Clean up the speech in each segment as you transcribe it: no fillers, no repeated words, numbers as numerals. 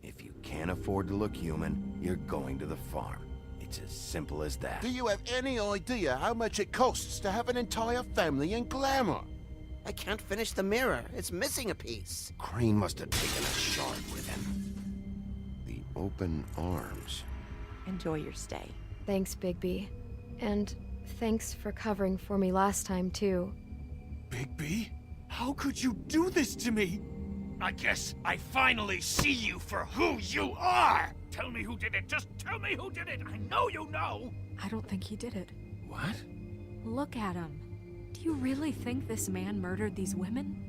If you can't afford to look human, you're going to the farm. It's as simple as that. Do you have any idea how much it costs to have an entire family in Glamour? I can't finish the mirror. It's missing a piece. Crane must have taken a shard with him. The open arms. Enjoy your stay. Thanks, Bigby. And thanks for covering for me last time, too. Bigby? How could you do this to me? I guess I finally see you for who you are! Tell me who did it! Just tell me who did it! I know you know! I don't think he did it. What? Look at him. Do you really think this man murdered these women?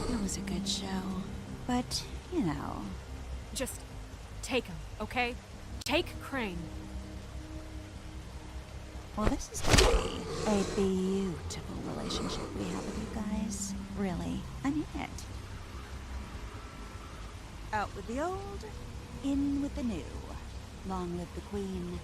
It was a good show. But, you know... Just take him, okay? Take Crane. Well, this is gonna be a beautiful relationship we have with you guys. Really, I mean it. Out with the old, in with the new. Long live the Queen.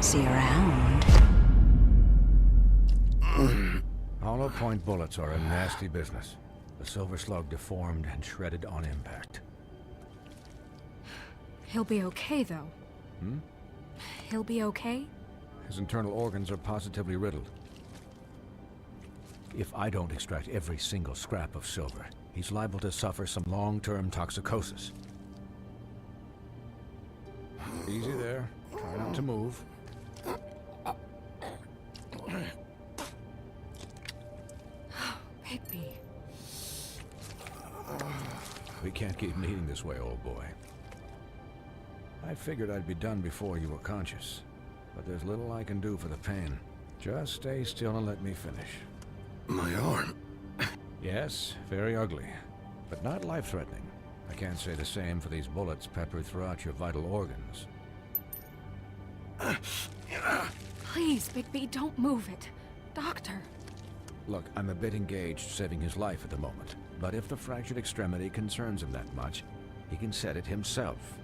See you around. Hollow point bullets are a nasty business. The Silver Slug deformed and shredded on impact. He'll be okay, though. Hmm? He'll be okay? His internal organs are positively riddled. If I don't extract every single scrap of silver, he's liable to suffer some long-term toxicosis. Easy there. Try not to move. Bigby. We can't keep meeting this way, old boy. I figured I'd be done before you were conscious, but there's little I can do for the pain. Just stay still and let me finish. My arm. Yes, very ugly, but not life-threatening. I can't say the same for these bullets peppered throughout your vital organs. Please, Bigby, don't move it. Doctor. Look, I'm a bit engaged saving his life at the moment, but if the fractured extremity concerns him that much, he can set it himself.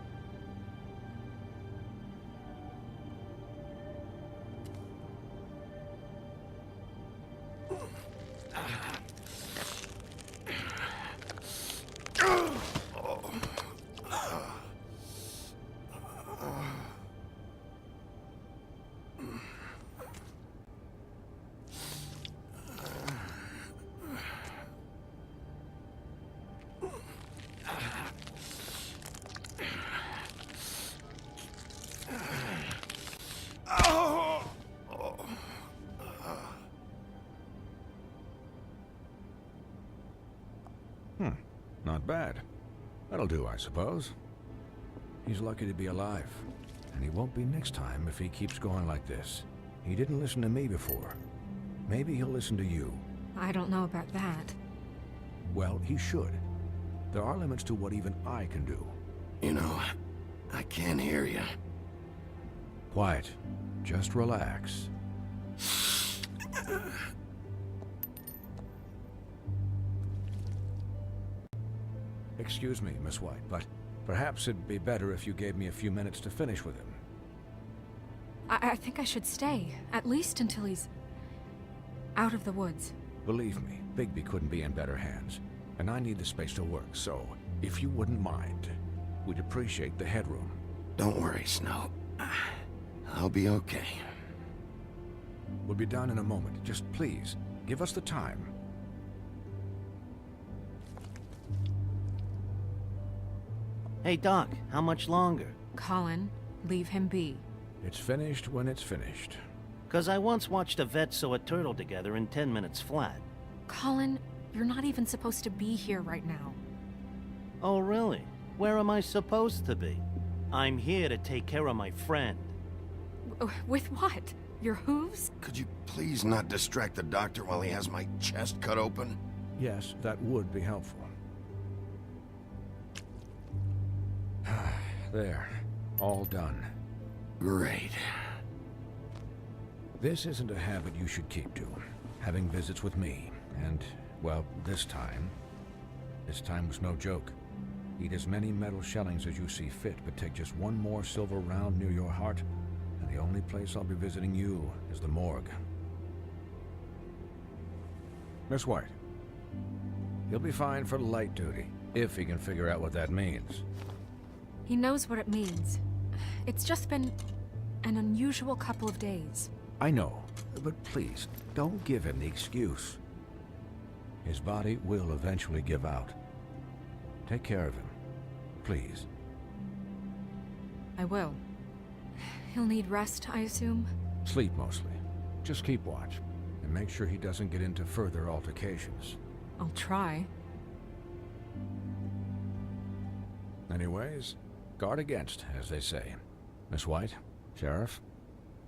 Not bad. That'll do, I suppose. He's lucky to be alive. And he won't be next time if he keeps going like this. He didn't listen to me before. Maybe he'll listen to you. I don't know about that. Well, he should. There are limits to what even I can do. You know, I can't hear you. Quiet. Just relax. Excuse me, Miss White, but perhaps it'd be better if you gave me a few minutes to finish with him. I think I should stay, at least until he's out of the woods. Believe me, Bigby couldn't be in better hands, and I need the space to work, so if you wouldn't mind, we'd appreciate the headroom. Don't worry, Snow. I'll be okay. We'll be done in a moment. Just please, give us the time. Hey, Doc, how much longer? Colin, leave him be. It's finished when it's finished. 'Cause I once watched a vet sew a turtle together in 10 minutes flat. Colin, you're not even supposed to be here right now. Oh, really? Where am I supposed to be? I'm here to take care of my friend. With what? Your hooves? Could you please not distract the doctor while he has my chest cut open? Yes, that would be helpful. There. All done. Great. This isn't a habit you should keep to. Having visits with me. And, well, this time was no joke. Eat as many metal shellings as you see fit, but take just one more silver round near your heart, and the only place I'll be visiting you is the morgue. Miss White. He'll be fine for light duty, if he can figure out what that means. He knows what it means. It's just been an unusual couple of days. I know, but please, don't give him the excuse. His body will eventually give out. Take care of him, please. I will. He'll need rest, I assume? Sleep mostly. Just keep watch, and make sure he doesn't get into further altercations. I'll try. Anyways, guard against, as they say. Miss White, Sheriff,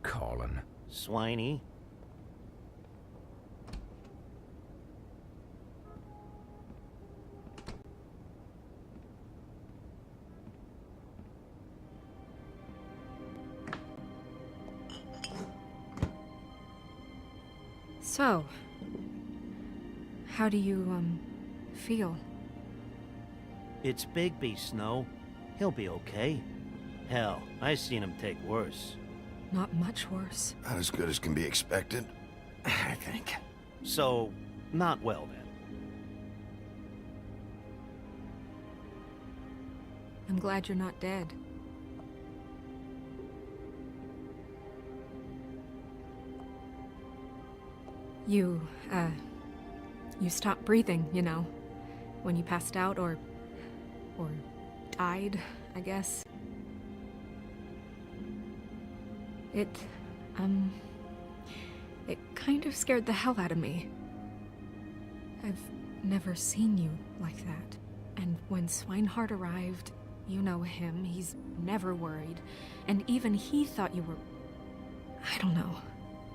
Colin. Swiney. So, how do you, feel? It's Bigby, Snow. He'll be okay. Hell, I seen him take worse. Not much worse. Not as good as can be expected, I think. So, not well then. I'm glad you're not dead. You stopped breathing, you know, when you passed out or died, I guess. It kind of scared the hell out of me. I've never seen you like that. And when Swinehart arrived, you know him, he's never worried. And even he thought you were... I don't know.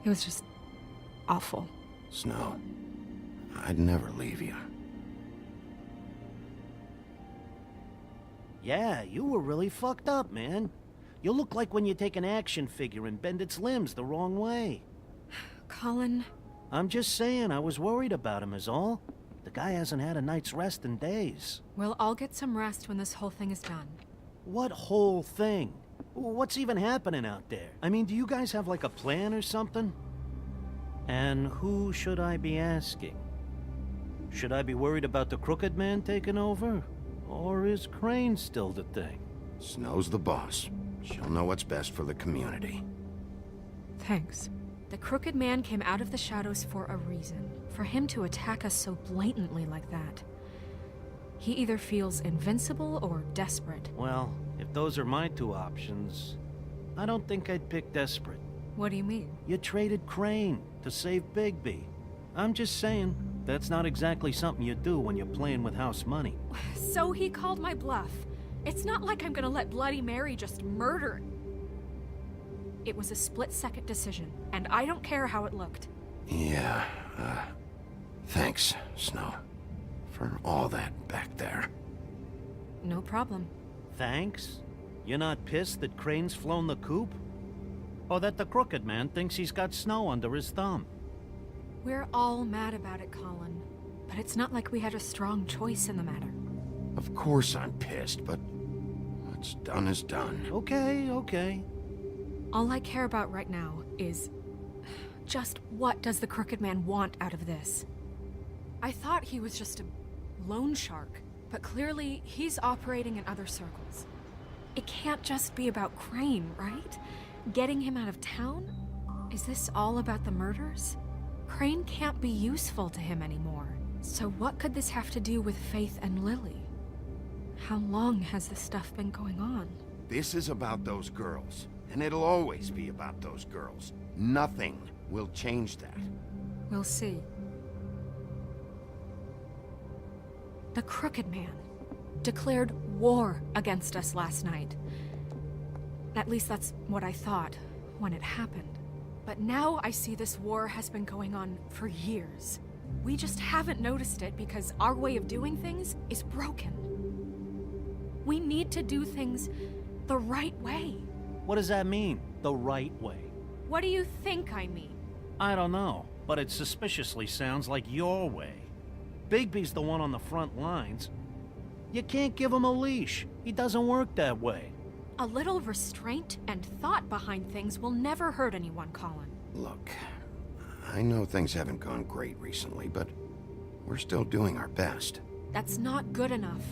It was just awful. Snow, I'd never leave you. Yeah, you were really fucked up, man. You look like when you take an action figure and bend its limbs the wrong way. Colin... I'm just saying, I was worried about him is all. The guy hasn't had a night's rest in days. We'll all get some rest when this whole thing is done. What whole thing? What's even happening out there? I mean, do you guys have like a plan or something? And who should I be asking? Should I be worried about the Crooked Man taking over? Or is Crane still the thing? Snow's the boss. She'll know what's best for the community. Thanks. The Crooked Man came out of the shadows for a reason. For him to attack us so blatantly like that. He either feels invincible or desperate. Well, if those are my two options, I don't think I'd pick desperate. What do you mean? You traded Crane to save Bigby. I'm just saying, that's not exactly something you do when you're playing with house money. So he called my bluff. It's not like I'm gonna let Bloody Mary just murder. It was a split-second decision, and I don't care how it looked. Yeah, thanks, Snow, for all that back there. No problem. Thanks? You're not pissed that Crane's flown the coop? Or that the Crooked Man thinks he's got Snow under his thumb? We're all mad about it, Colin. But it's not like we had a strong choice in the matter. Of course I'm pissed, but what's done is done. Okay, okay. All I care about right now is just what does the Crooked Man want out of this? I thought he was just a loan shark, but clearly he's operating in other circles. It can't just be about Crane, right? Getting him out of town? Is this all about the murders? Crane can't be useful to him anymore. So what could this have to do with Faith and Lily? How long has this stuff been going on? This is about those girls, and it'll always be about those girls. Nothing will change that. We'll see. The Crooked Man declared war against us last night. At least that's what I thought when it happened. But now I see this war has been going on for years. We just haven't noticed it because our way of doing things is broken. We need to do things the right way. What does that mean, the right way? What do you think I mean? I don't know, but it suspiciously sounds like your way. Bigby's the one on the front lines. You can't give him a leash. He doesn't work that way. A little restraint and thought behind things will never hurt anyone, Colin. Look, I know things haven't gone great recently, but we're still doing our best. That's not good enough.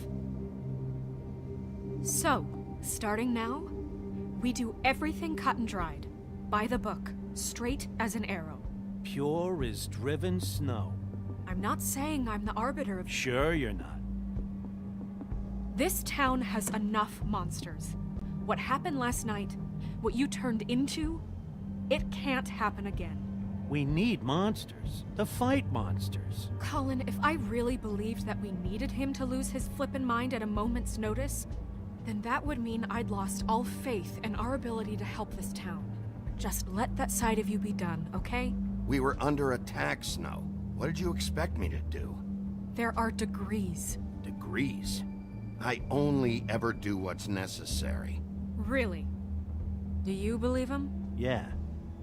So, starting now, we do everything cut and dried. By the book, straight as an arrow. Pure as driven snow. I'm not saying I'm the arbiter of... Sure you're not. This town has enough monsters. What happened last night, what you turned into, it can't happen again. We need monsters. To fight monsters. Colin, if I really believed that we needed him to lose his flippin' mind at a moment's notice, then that would mean I'd lost all faith in our ability to help this town. Just let that side of you be done, okay? We were under attack, Snow. What did you expect me to do? There are degrees. Degrees? I only ever do what's necessary. Really? Do you believe him? Yeah,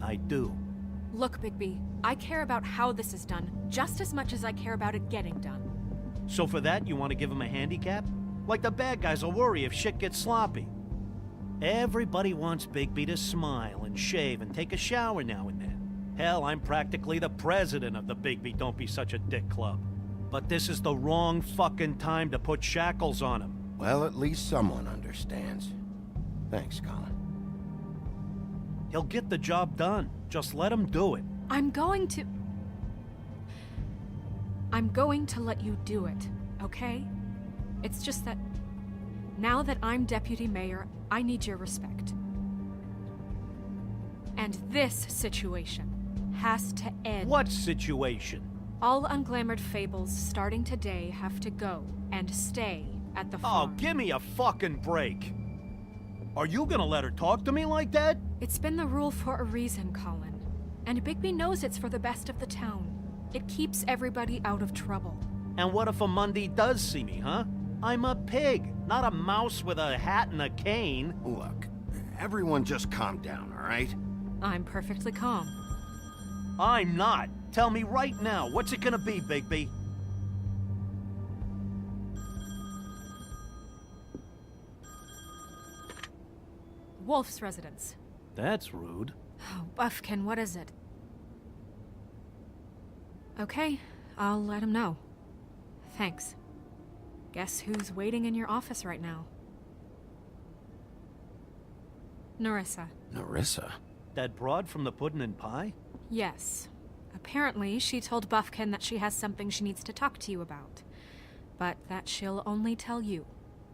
I do. Look, Bigby, I care about how this is done just as much as I care about it getting done. So for that, you want to give him a handicap? Like the bad guys will worry if shit gets sloppy. Everybody wants Bigby to smile and shave and take a shower now and then. Hell, I'm practically the president of the Bigby Don't Be Such a Dick Club. But this is the wrong fucking time to put shackles on him. Well, at least someone understands. Thanks, Colin. He'll get the job done. Just let him do it. I'm going to let you do it, okay? It's just that now that I'm deputy mayor, I need your respect. And this situation has to end. What situation? All unglamored fables starting today have to go and stay at the Oh, farm. give me a fucking break. Are you gonna let her talk to me like that? It's been the rule for a reason, Colin. And Bigby knows it's for the best of the town. It keeps everybody out of trouble. And what if a Mundy does see me, huh? I'm a pig, not a mouse with a hat and a cane. Look, everyone just calm down, all right? I'm perfectly calm. I'm not. Tell me right now, what's it gonna be, Bigby? Wolf's residence. That's rude. Oh, Buffkin, what is it? Okay, I'll let him know. Thanks. Guess who's waiting in your office right now? Nerissa. Nerissa? That broad from the Puddin' and Pie? Yes. Apparently, she told Buffkin that she has something she needs to talk to you about. But that she'll only tell you.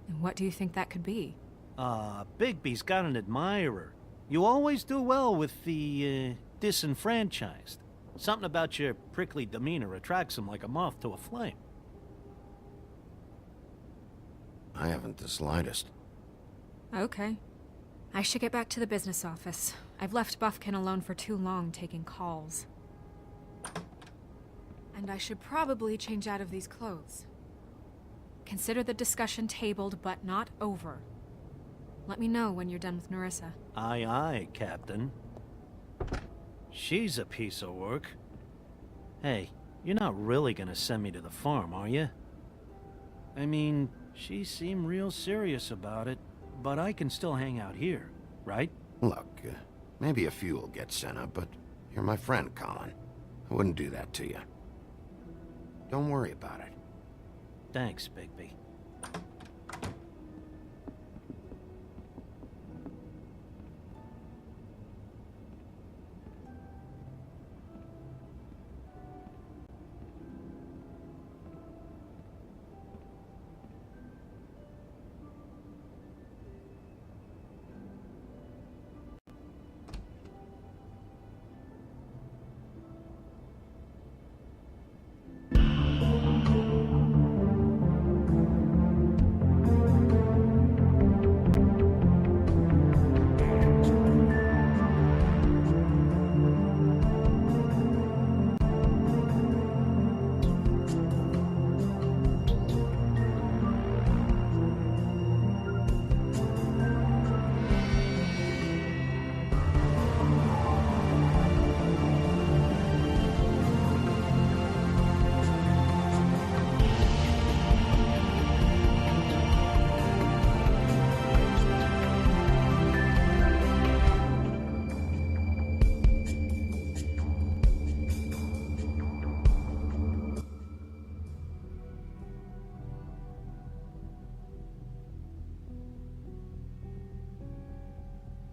And what do you think that could be? Bigby's got an admirer. You always do well with the, disenfranchised. Something about your prickly demeanor attracts him like a moth to a flame. I haven't the slightest. Okay. I should get back to the business office. I've left Buffkin alone for too long taking calls. And I should probably change out of these clothes. Consider the discussion tabled, but not over. Let me know when you're done with Nerissa. Aye, aye, Captain. She's a piece of work. Hey, you're not really gonna send me to the farm, are you? I mean, She seemed real serious about it, but I can still hang out here, right? Look, maybe a few will get sent up, but you're my friend, Colin. I wouldn't do that to you. Don't worry about it. Thanks, Bigby.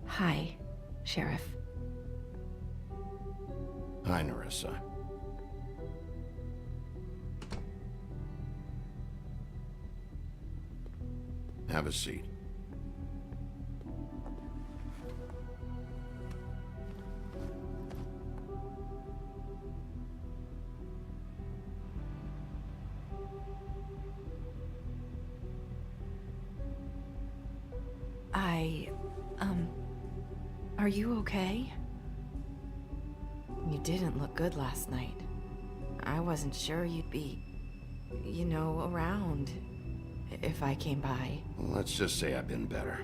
Hi, Sheriff. Hi, Nerissa. Have a seat. Are you okay? You didn't look good last night. I wasn't sure you'd be, around if I came by. Well, let's just say I've been better.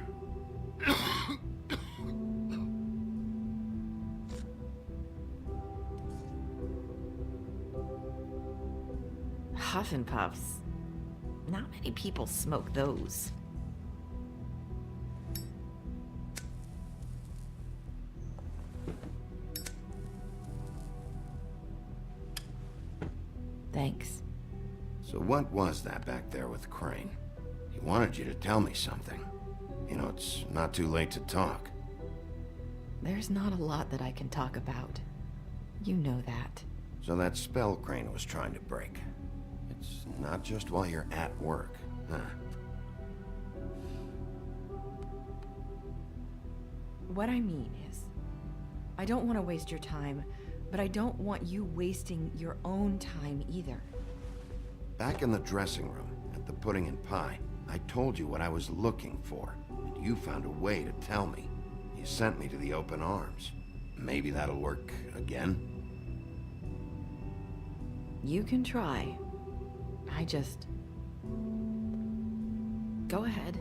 Huff and Puffs. Not many people smoke those. Thanks. So what was that back there with Crane? He wanted you to tell me something. You know, it's not too late to talk. There's not a lot that I can talk about. You know that. So that spell Crane was trying to break. It's not just while you're at work, huh? What I mean is, I don't want to waste your time, but I don't want you wasting your own time either. Back in the dressing room, at the Pudding and Pie, I told you what I was looking for, and you found a way to tell me. You sent me to the Open Arms. Maybe that'll work again? You can try. Go ahead.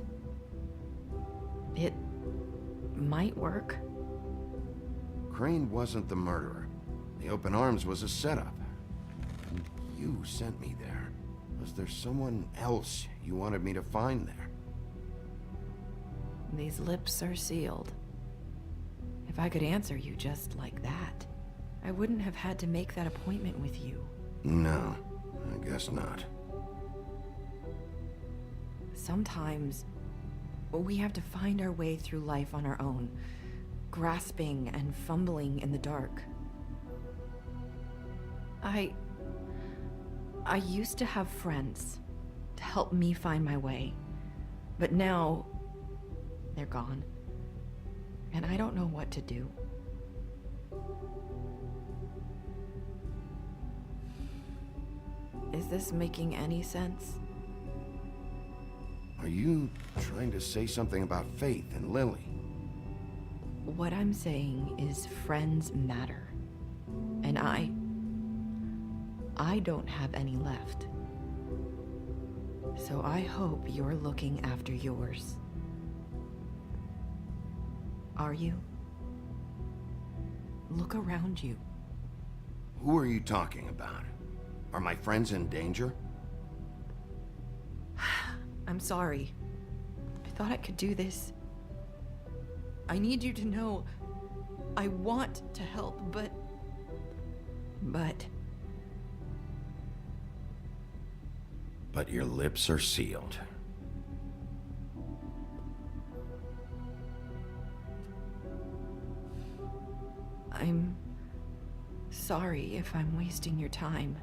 It might work. Crane wasn't the murderer. The Open Arms was a setup. And you sent me there. Was there someone else you wanted me to find there? These lips are sealed. If I could answer you just like that, I wouldn't have had to make that appointment with you. No, I guess not. Sometimes, we have to find our way through life on our own, grasping and fumbling in the dark. I used to have friends to help me find my way, but now they're gone, and I don't know what to do. Is this making any sense? Are you trying to say something about Faith and Lily? What I'm saying is friends matter, and I don't have any left. So I hope you're looking after yours. Are you? Look around you. Who are you talking about? Are my friends in danger? I'm sorry. I thought I could do this. I need you to know I want to help, but... But your lips are sealed. I'm sorry if I'm wasting your time.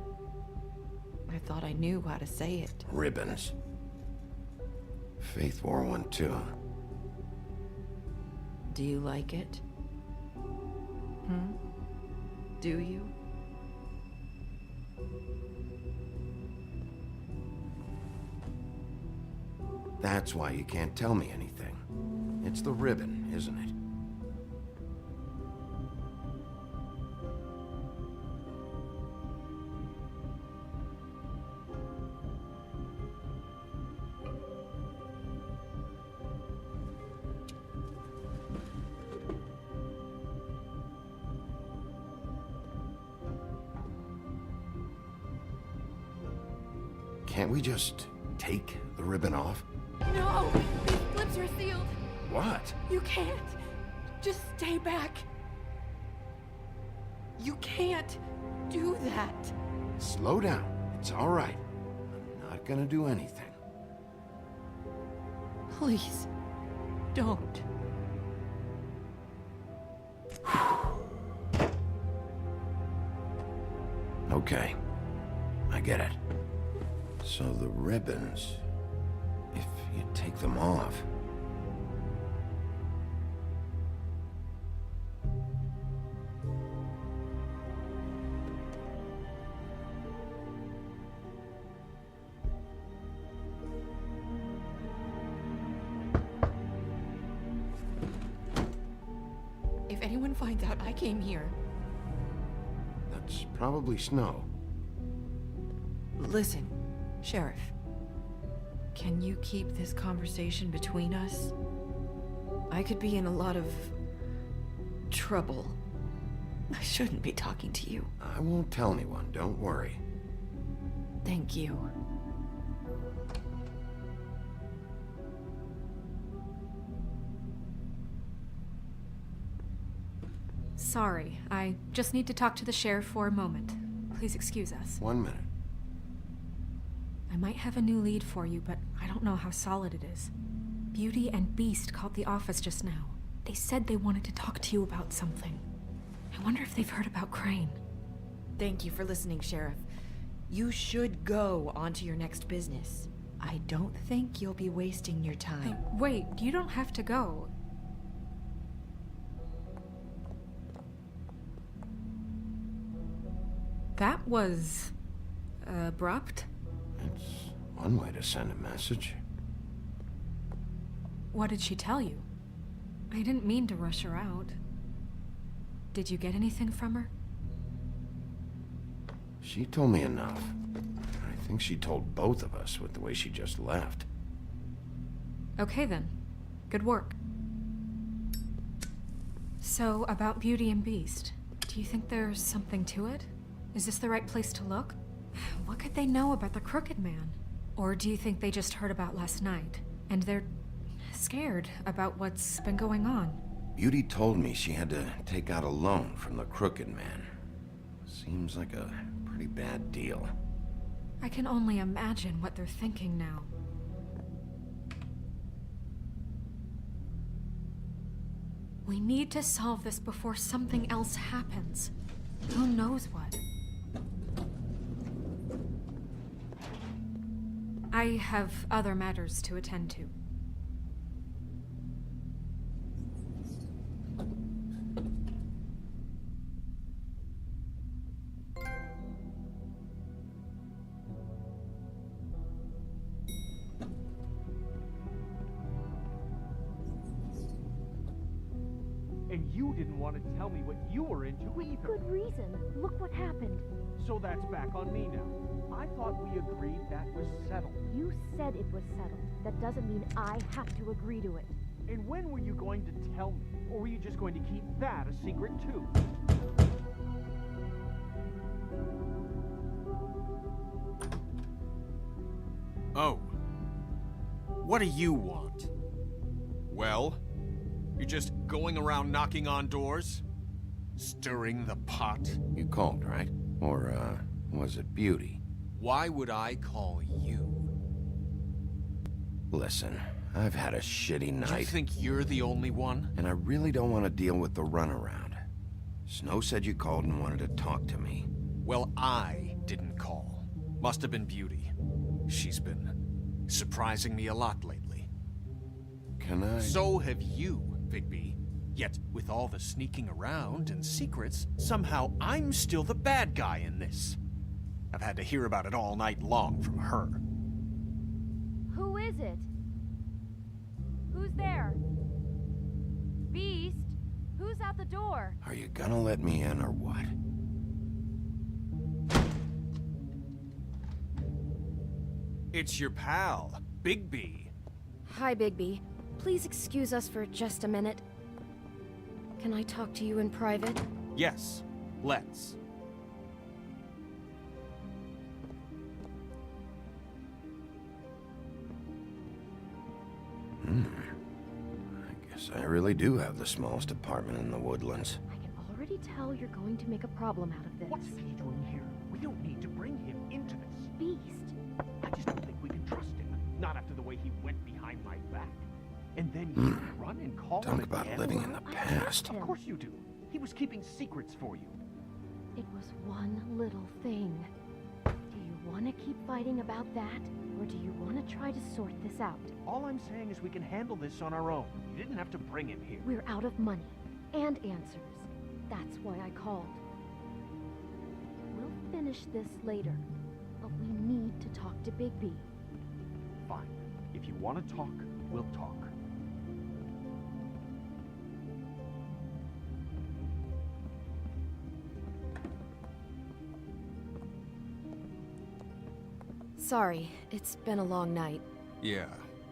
I thought I knew how to say it. Ribbons. Faith wore one too. Do you like it? Do you? That's why you can't tell me anything. It's the ribbon, isn't it? Can't we just take the ribbon off? No! These lips are sealed! What? You can't! Just stay back! You can't do that! Slow down. It's all right. I'm not gonna do anything. Please, don't. Okay. I get it. So the ribbons, if you take them off... If anyone finds out I came here... That's probably Snow. Listen, Sheriff. Can you keep this conversation between us? I could be in a lot of... trouble. I shouldn't be talking to you. I won't tell anyone, don't worry. Thank you. Sorry, I just need to talk to the sheriff for a moment. Please excuse us. 1 minute. I might have a new lead for you, but I don't know how solid it is. Beauty and Beast called the office just now. They said they wanted to talk to you about something. I wonder if they've heard about Crane. Thank you for listening, Sheriff. You should go on to your next business. I don't think you'll be wasting your time. Wait, you don't have to go. That was... abrupt? It's one way to send a message. What did she tell you? I didn't mean to rush her out. Did you get anything from her? She told me enough. I think she told both of us with the way she just left. Okay then. Good work. So, about Beauty and Beast, do you think there's something to it? Is this the right place to look? What could they know about the Crooked Man? Or do you think they just heard about last night, and they're scared about what's been going on? Beauty told me she had to take out a loan from the Crooked Man. Seems like a pretty bad deal. I can only imagine what they're thinking now. We need to solve this before something else happens. Who knows what? I have other matters to attend to. And you didn't want to tell me what you were into either. Good reason. Look what happened. So that's back on me now. I thought we agreed that was settled. You said it was settled. That doesn't mean I have to agree to it. And when were you going to tell me? Or were you just going to keep that a secret too? Oh. What do you want? Well, you're just going around knocking on doors? Stirring the pot? You called, right? Or, was it Beauty? Why would I call you? Listen, I've had a shitty night. You think you're the only one? And I really don't want to deal with the runaround. Snow said you called and wanted to talk to me. Well, I didn't call. Must have been Beauty. She's been surprising me a lot lately. Can I? So have you, Bigby. Yet, with all the sneaking around and secrets, somehow I'm still the bad guy in this. I've had to hear about it all night long from her. Who is it? Who's there? Beast? Who's at the door? Are you gonna let me in or what? It's your pal, Bigby. Hi, Bigby. Please excuse us for just a minute. Can I talk to you in private? Yes, let's. I guess I really do have the smallest apartment in the Woodlands. I can already tell you're going to make a problem out of this. What's he doing here? We don't need to bring him into this. Beast? I just don't think we can trust him. Not after the way he went behind my back. And then you run and call him Talk about again? living in the past. Of course you do. He was keeping secrets for you. It was one little thing. Do you want to keep fighting about that? Or do you want to try to sort this out? All I'm saying is we can handle this on our own. You didn't have to bring him here. We're out of money and answers. That's why I called. We'll finish this later, but we need to talk to Bigby. Fine. If you want to talk, we'll talk. Sorry, it's been a long night. Yeah,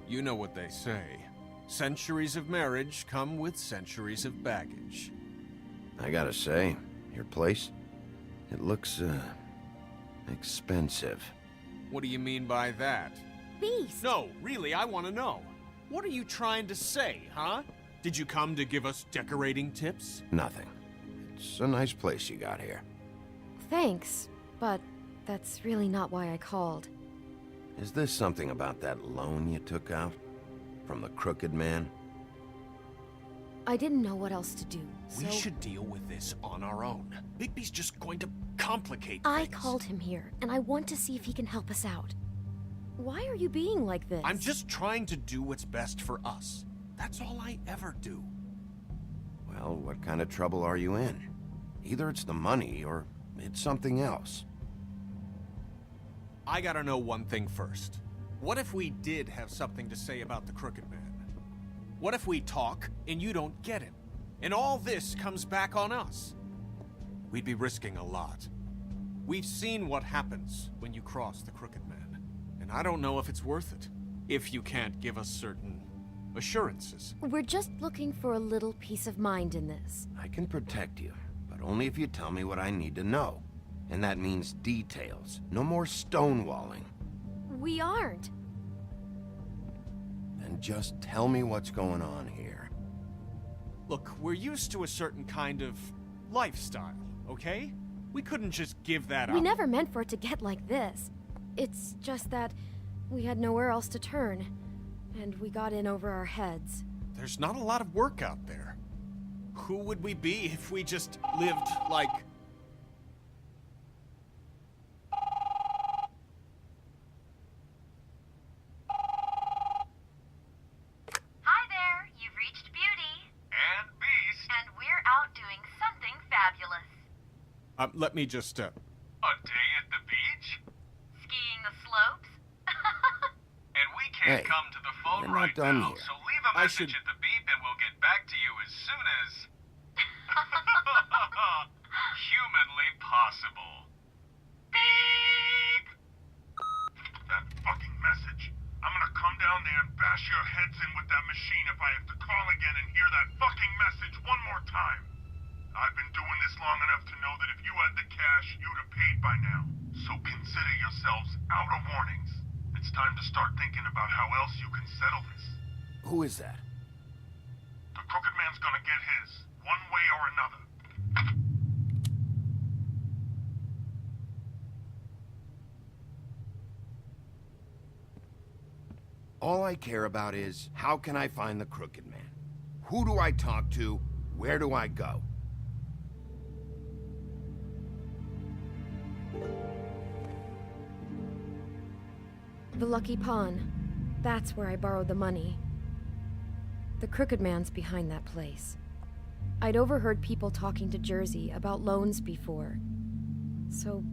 you know what they say. Centuries of marriage come with centuries of baggage. I gotta say, your place, it looks, expensive. What do you mean by that? Beast! No, really, I want to know. What are you trying to say, huh? Did you come to give us decorating tips? Nothing. It's a nice place you got here. Thanks, but that's really not why I called. Is this something about that loan you took out? From the Crooked Man? I didn't know what else to do, so... We should deal with this on our own. Bigby's just going to complicate I things. called him here, and I want to see if he can help us out. Why are you being like this? I'm just trying to do what's best for us. That's all I ever do. Well, what kind of trouble are you in? Either it's the money, or it's something else. I gotta know one thing first. What if we did have something to say about the Crooked Man? What if we talk, and you don't get him? And all this comes back on us? We'd be risking a lot. We've seen what happens when you cross the Crooked Man. And I don't know if it's worth it. If you can't give us certain assurances. We're just looking for a little peace of mind in this. I can protect you, but only if you tell me what I need to know. And that means details. No more stonewalling. We aren't. Then just tell me what's going on here. Look, we're used to a certain kind of lifestyle, okay? We couldn't just give that up. We never meant for it to get like this. It's just that we had nowhere else to turn, and we got in over our heads. There's not a lot of work out there. Who would we be if we just lived like... Hi there, you've reached Beauty. And Beast. And we're out doing something fabulous. let me just, A day at the beach? Skiing the slopes? And we can't Hey, come to the phone you're not right done now, here. so leave a I message should- at the beep and we'll get back to you as soon as... humanly possible. Beep! That fucking message. I'm gonna come down there and bash your heads in with that machine if I have to call again and hear that fucking message one more time. I've been doing this long enough to know that if you had the cash, you'd have paid by now. So consider yourselves out of warnings. And it's time to start thinking about how else you can settle this. Who is that? The Crooked Man's gonna get his, one way or another. All I care about is, how can I find the Crooked Man? Who do I talk to? Where do I go? The Lucky Pawn. That's where I borrowed the money. The Crooked Man's behind that place. I'd overheard people talking to Jersey about loans before. So,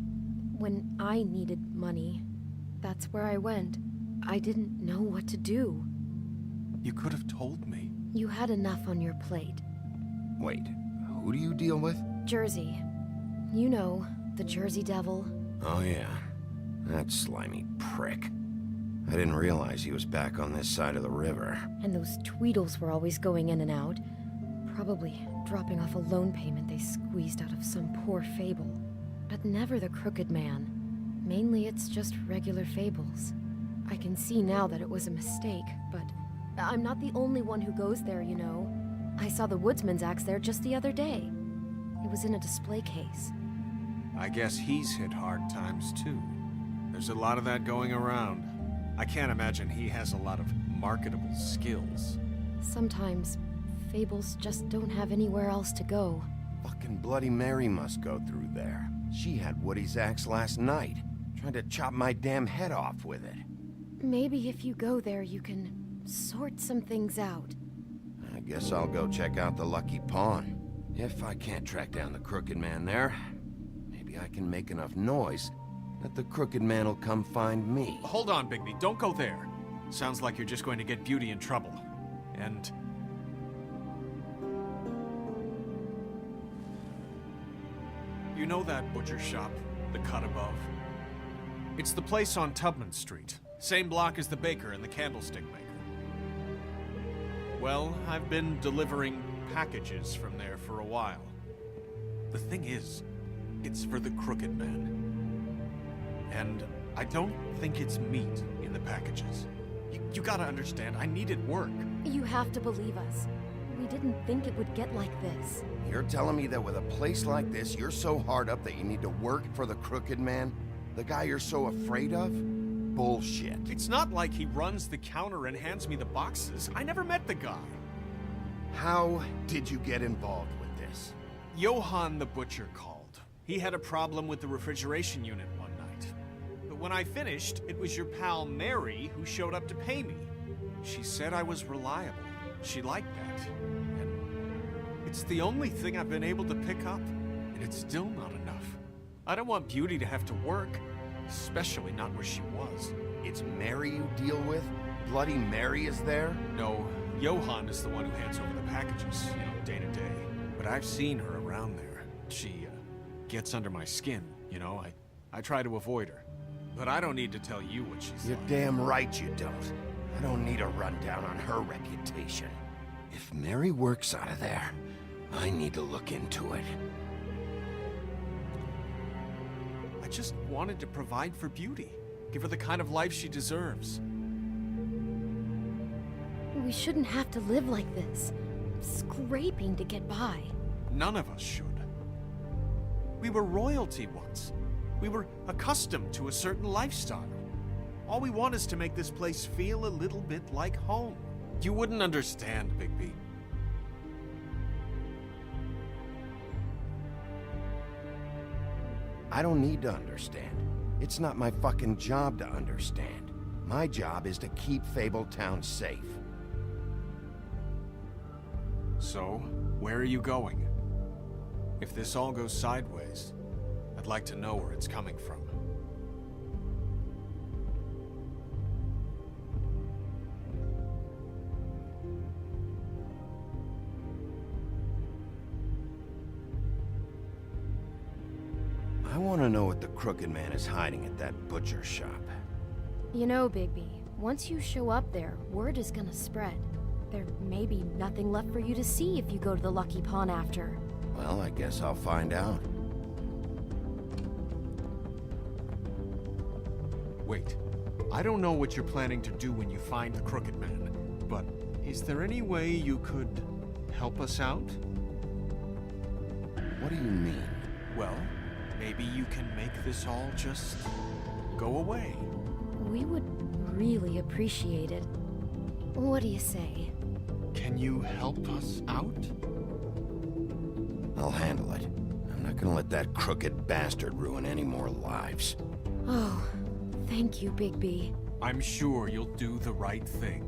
when I needed money, that's where I went. I didn't know what to do. You could have told me. You had enough on your plate. Wait, who do you deal with? Jersey. You know, the Jersey Devil. Oh yeah, that slimy prick. I didn't realize he was back on this side of the river. And those Tweedles were always going in and out. Probably dropping off a loan payment they squeezed out of some poor fable. But never the Crooked Man. Mainly it's just regular fables. I can see now that it was a mistake, but I'm not the only one who goes there, you know. I saw the Woodsman's axe there just the other day. It was in a display case. I guess he's hit hard times too. There's a lot of that going around. I can't imagine he has a lot of marketable skills. Sometimes, fables just don't have anywhere else to go. Fucking Bloody Mary must go through there. She had Woody's axe last night. Tried to chop my damn head off with it. Maybe if you go there, you can sort some things out. I guess I'll go check out the Lucky Pawn. If I can't track down the Crooked Man there, maybe I can make enough noise that the Crooked Man will come find me. Hold on, Bigby. Don't go there. Sounds like you're just going to get Beauty in trouble. And... you know that butcher shop, the cut above? It's the place on Tubman Street. Same block as the baker and the candlestick maker. Well, I've been delivering packages from there for a while. The thing is, it's for the Crooked Man. And I don't think it's meat in the packages. You gotta understand, I needed work. You have to believe us. We didn't think it would get like this. You're telling me that with a place like this, you're so hard up that you need to work for the Crooked Man? The guy you're so afraid of? Bullshit. It's not like he runs the counter and hands me the boxes. I never met the guy. How did you get involved with this? Johann the butcher called. He had a problem with the refrigeration unit one night. But when I finished, it was your pal Mary who showed up to pay me. She said I was reliable. She liked that. And it's the only thing I've been able to pick up. And it's still not enough. I don't want Beauty to have to work. Especially not where she was. It's Mary you deal with? Bloody Mary is there? No, Johann is the one who hands over the packages, you know, day to day. But I've seen her around there. She, gets under my skin, you know? I try to avoid her. But I don't need to tell you what she's You're like. damn right you don't. I don't need a rundown on her reputation. If Mary works out of there, I need to look into it. I just wanted to provide for Beauty. Give her the kind of life she deserves. We shouldn't have to live like this. Scraping to get by. None of us should. We were royalty once. We were accustomed to a certain lifestyle. All we want is to make this place feel a little bit like home. You wouldn't understand, Bigby. I don't need to understand. It's not my fucking job to understand. My job is to keep Fabletown safe. So, where are you going? If this all goes sideways, I'd like to know where it's coming from. I want to know what the Crooked Man is hiding at that butcher shop. You know, Bigby, once you show up there, word is gonna spread. There may be nothing left for you to see if you go to the Lucky Pawn after. Well, I guess I'll find out. Wait. I don't know what you're planning to do when you find the Crooked Man, but is there any way you could help us out? What do you mean? Well, maybe you can make this all just go away. We would really appreciate it. What do you say? Can you help us out? I'll handle it. I'm not gonna let that crooked bastard ruin any more lives. Oh, thank you, Bigby. I'm sure you'll do the right thing.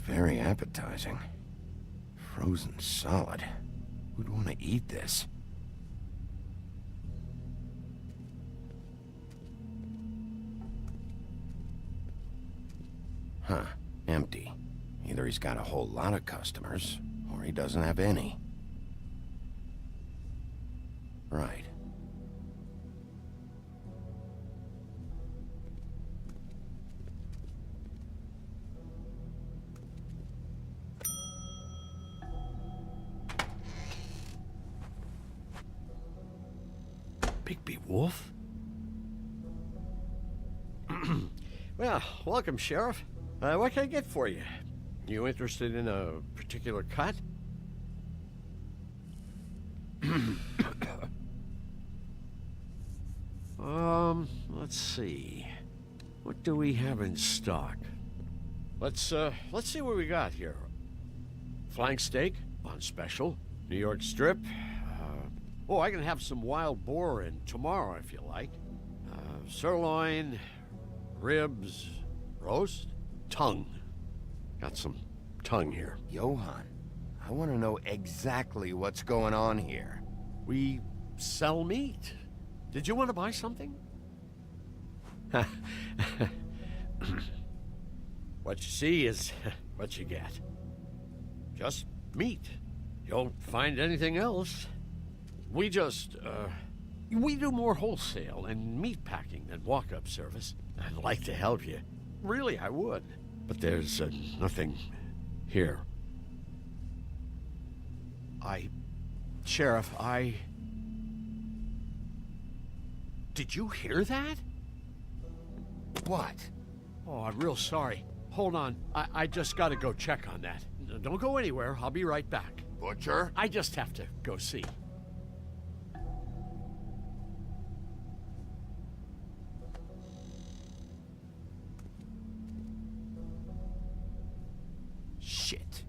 Very appetizing. Frozen solid. Who'd want to eat this? Huh. Empty. Either he's got a whole lot of customers, or he doesn't have any. Right. Bigby Wolf? Well, welcome, Sheriff. What can I get for you? You interested in a particular cut? Let's see. What do we have in stock? Let's see what we got here. Flank steak on special. New York strip. Oh, I can have some wild boar in tomorrow if you like. Sirloin, ribs, roast, tongue. Got some tongue here. Johann, I want to know exactly what's going on here. We sell meat. Did you want to buy something? What you see is what you get. Just meat. You don't find anything else. We just, we do more wholesale and meat packing than walk-up service. I'd like to help you. Really, I would. But there's nothing here. Sheriff, Did you hear that? What? Oh, I'm real sorry. Hold on. I just gotta go check on that. Don't go anywhere. I'll be right back. Butcher? I just have to go see. Shit.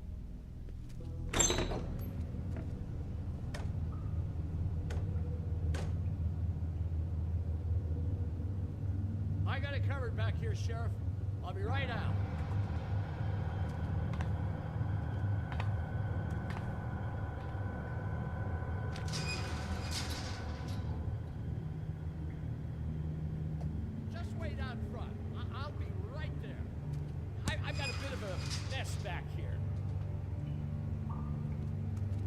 I got it covered back here, Sheriff. I'll be right out. Just wait out front. I'll be right there. I've got a bit of a mess back here.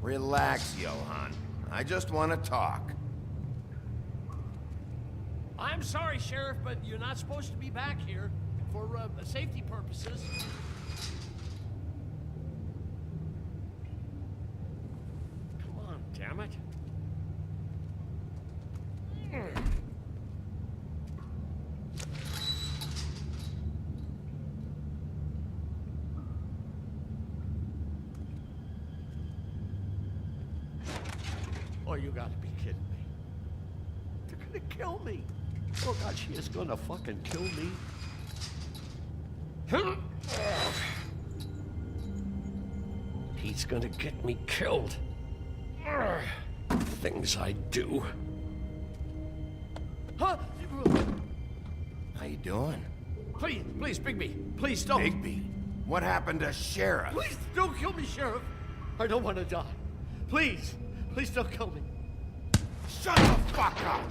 Relax, Johann. I just want to talk. I'm sorry, Sheriff, but you're not supposed to be back here for safety purposes. Come on, damn it. Oh, you gotta be kidding me. They're gonna kill me. Oh, God, she is gonna fucking kill me. He's gonna get me killed. Ugh. Things I do. Huh? How you doing? Please, Bigby. Please don't. Bigby? What happened to Sheriff? Please don't kill me, Sheriff. I don't want to die. Please don't kill me. Shut the fuck up!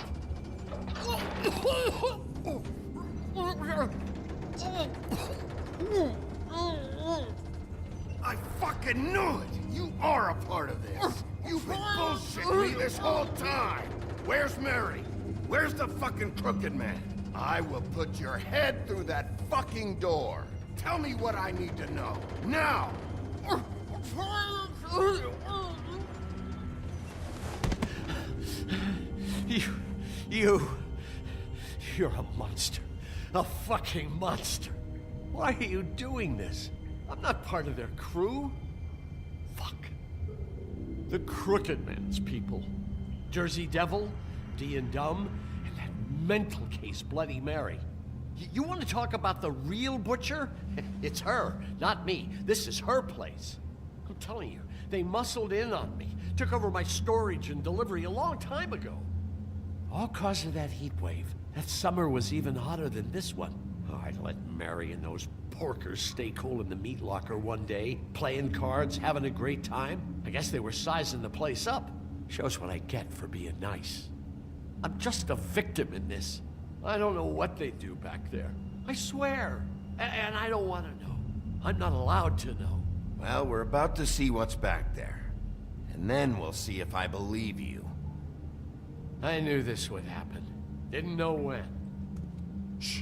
I fucking knew it! You are a part of this! You've been bullshitting me this whole time! Where's Mary? Where's the fucking crooked man? I will put your head through that fucking door! Tell me what I need to know, now! You're a monster. A fucking monster. Why are you doing this? I'm not part of their crew. Fuck. The Crooked Man's people. Jersey Devil, D and Dumb, and that mental case Bloody Mary. You want to talk about the real butcher? It's her, not me. This is her place. I'm telling you, they muscled in on me, took over my storage and delivery a long time ago. All cause of that heat wave. That summer was even hotter than this one. Oh, I let Mary and those porkers stay cool in the meat locker one day, playing cards, having a great time. I guess they were sizing the place up. Shows what I get for being nice. I'm just a victim in this. I don't know what they do back there. I swear. And I don't want to know. I'm not allowed to know. Well, we're about to see what's back there. And then we'll see if I believe you. I knew this would happen. Didn't know when. Shh.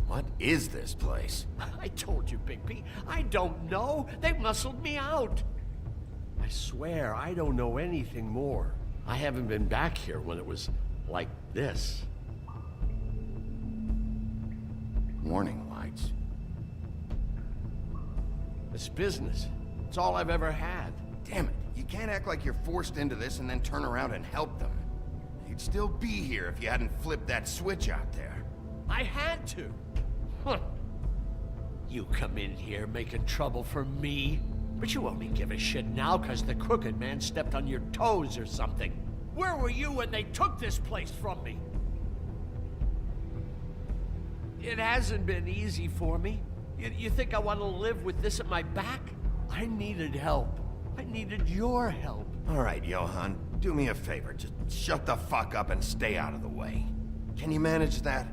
What is this place? I told you, Bigby. I don't know. They muscled me out. I swear, I don't know anything more. I haven't been back here when it was like this. Warning lights. It's business. It's all I've ever had. Damn it. You can't act like you're forced into this and then turn around and help them. You'd still be here if you hadn't flipped that switch out there. I had to. Huh. You come in here making trouble for me, but you only give a shit now because the Crooked Man stepped on your toes or something. Where were you when they took this place from me? It hasn't been easy for me. You think I want to live with this at my back? I needed help. I needed your help. All right, Johan, do me a favor. Just shut the fuck up and stay out of the way. Can you manage that?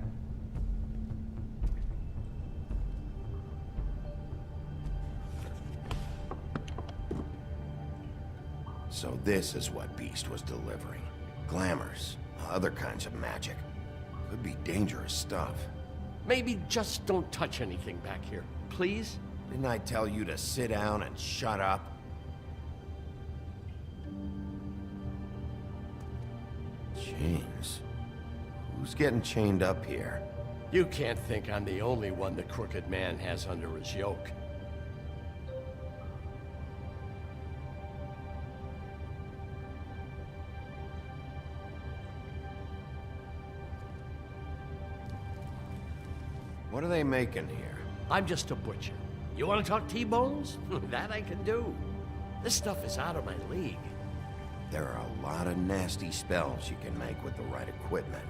So this is what Beast was delivering. Glamours, other kinds of magic. Could be dangerous stuff. Maybe just don't touch anything back here, please? Didn't I tell you to sit down and shut up? Chains? Who's getting chained up here? You can't think I'm the only one the Crooked Man has under his yoke. What are they making here? I'm just a butcher. You want to talk T-bones? That I can do. This stuff is out of my league. There are a lot of nasty spells you can make with the right equipment.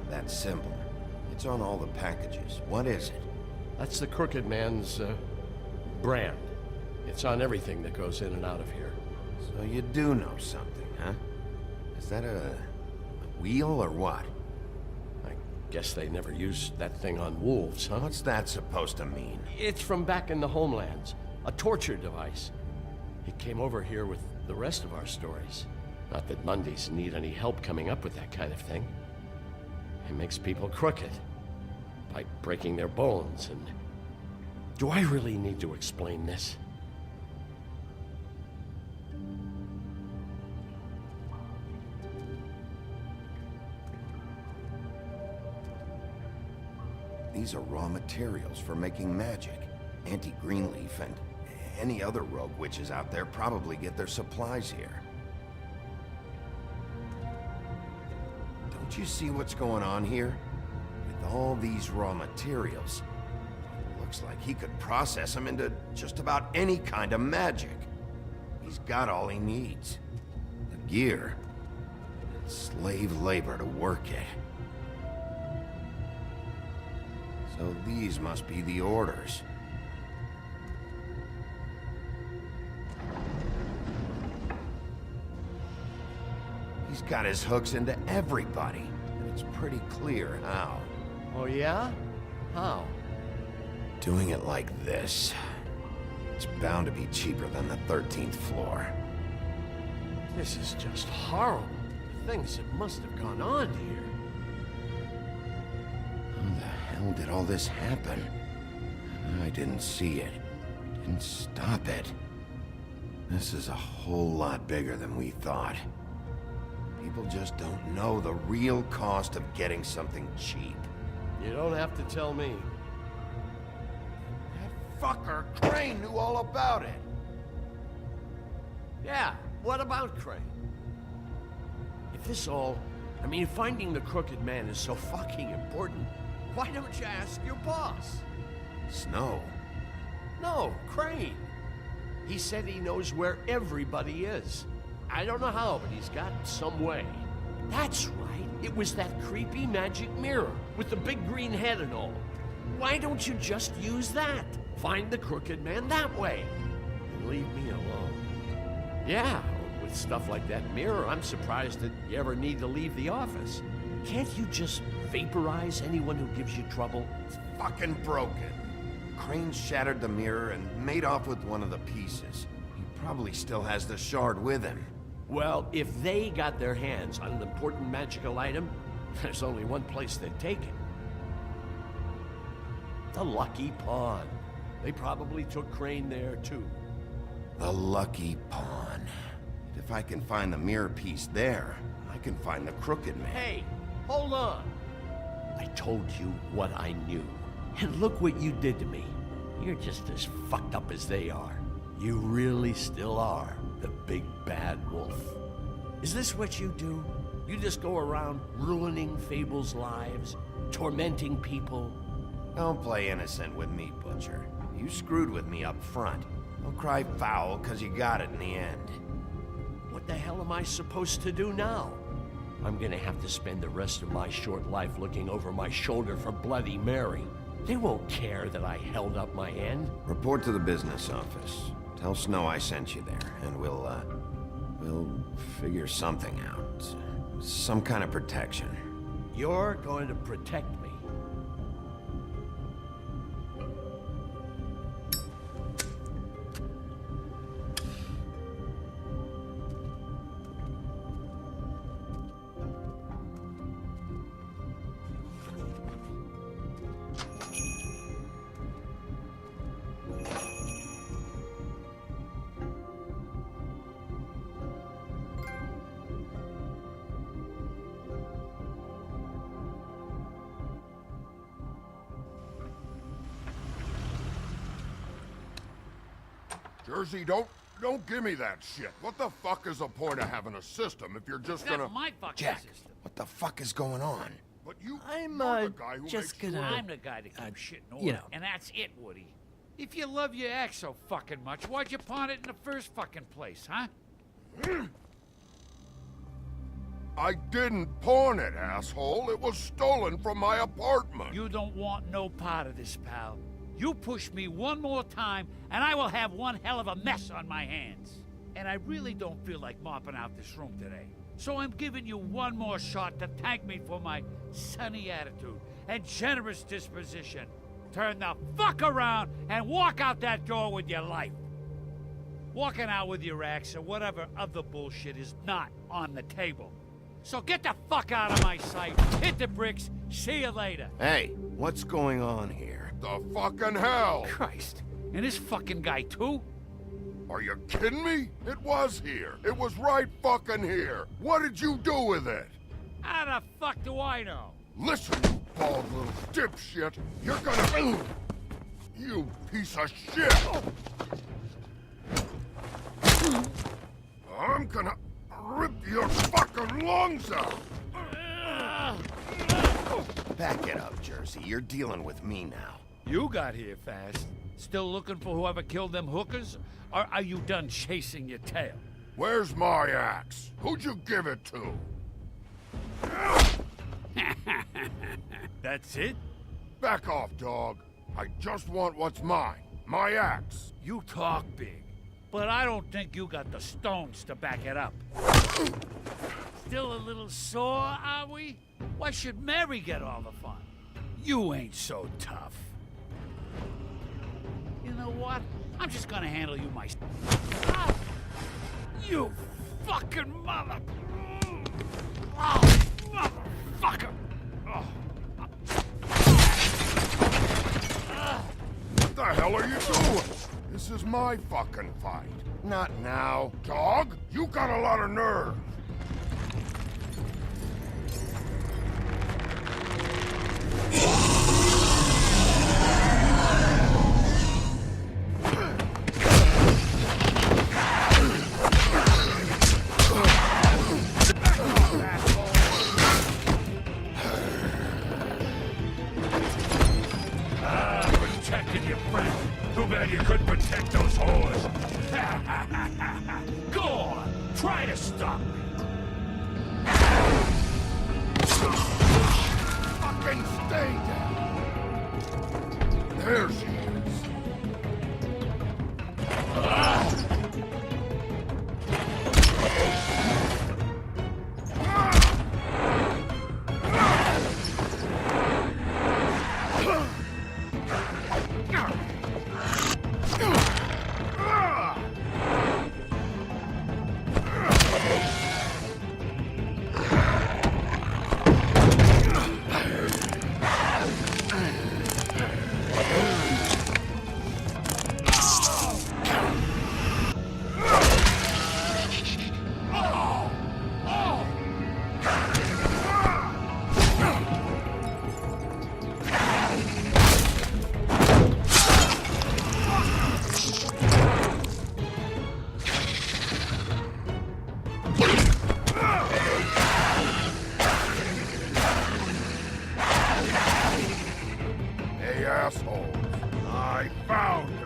That symbol. It's on all the packages. What is it? That's the Crooked Man's, brand. It's on everything that goes in and out of here. So you do know something, huh? Is that a wheel or what? I guess they never used that thing on wolves, huh? What's that supposed to mean? It's from back in the homelands. A torture device. It came over here with the rest of our stories. Not that Mundies need any help coming up with that kind of thing. It makes people crooked. By breaking their bones and... Do I really need to explain this? These are raw materials for making magic. Auntie Greenleaf and any other rogue witches out there probably get their supplies here. Don't you see what's going on here? With all these raw materials, it looks like he could process them into just about any kind of magic. He's got all he needs. The gear, and slave labor to work it. So these must be the orders. He's got his hooks into everybody, and it's pretty clear how. Oh yeah? How? Doing it like this. It's bound to be cheaper than the 13th floor. This is just horrible. The things that must have gone on here. How the hell did all this happen? I didn't see it. Didn't stop it. This is a whole lot bigger than we thought. People just don't know the real cost of getting something cheap. You don't have to tell me. That fucker Crane knew all about it. Yeah, what about Crane? If this all... I mean, finding the Crooked Man is so fucking important, why don't you ask your boss? Snow? No, Crane. He said he knows where everybody is. I don't know how, but he's got some way. That's right. It was that creepy magic mirror with the big green head and all. Why don't you just use that? Find the Crooked Man that way. And leave me alone. Yeah, with stuff like that mirror, I'm surprised that you ever need to leave the office. Can't you just vaporize anyone who gives you trouble? It's fucking broken. Crane shattered the mirror and made off with one of the pieces. He probably still has the shard with him. Well, if they got their hands on an important magical item, there's only one place they'd take it. The Lucky Pawn. They probably took Crane there, too. The Lucky Pawn. If I can find the mirror piece there, I can find the Crooked Man. Hey, hold on. I told you what I knew. And look what you did to me. You're just as fucked up as they are. You really still are the big bad wolf. Is this what you do? You just go around ruining Fable's lives, tormenting people? Don't play innocent with me, Butcher. You screwed with me up front. Don't cry foul, cause you got it in the end. What the hell am I supposed to do now? I'm gonna have to spend the rest of my short life looking over my shoulder for Bloody Mary. They won't care that I held up my end. Report to the business office. Tell Snow I sent you there, and we'll figure something out. Some kind of protection. You're going to protect me. Jersey, don't give me that shit. What the fuck is the point of having a system if you're just gonna... my fucking Jack, system. what the fuck is going on? But you're I'm the guy who just makes gonna. sure- I'm the guy that keeps shit in order, you know. and that's it, Woody. If you love your ex so fucking much, why'd you pawn it in the first fucking place, huh? I didn't pawn it, asshole. It was stolen from my apartment. You don't want no part of this, pal. You push me one more time, and I will have one hell of a mess on my hands. And I really don't feel like mopping out this room today. So I'm giving you one more shot to thank me for my sunny attitude and generous disposition. Turn the fuck around and walk out that door with your life. Walking out with your axe or whatever other bullshit is not on the table. So get the fuck out of my sight, hit the bricks, see you later. Hey, what's going on here? The fucking hell! Christ, and this fucking guy too? Are you kidding me? It was here. It was right fucking here. What did you do with it? How the fuck do I know? Listen, you bald little dipshit. You're gonna... You piece of shit! I'm gonna rip your fucking lungs out! Back it up, Jersey. You're dealing with me now. You got here fast. Still looking for whoever killed them hookers? Or are you done chasing your tail? Where's my axe? Who'd you give it to? That's it? Back off, dog. I just want what's mine. My axe. You talk big, but I don't think you got the stones to back it up. Still a little sore, are we? Why should Mary get all the fun? You ain't so tough. You know what? I'm just gonna handle you myself. Ah! You fucking mother... Oh, motherfucker! Oh. What the hell are you doing? This is my fucking fight. Not now. Dog, you got a lot of nerve. Protected your friend. Too bad you couldn't protect those whores. Go on, try to stop me. Fucking stay down. There she is. Hey, asshole. I found her.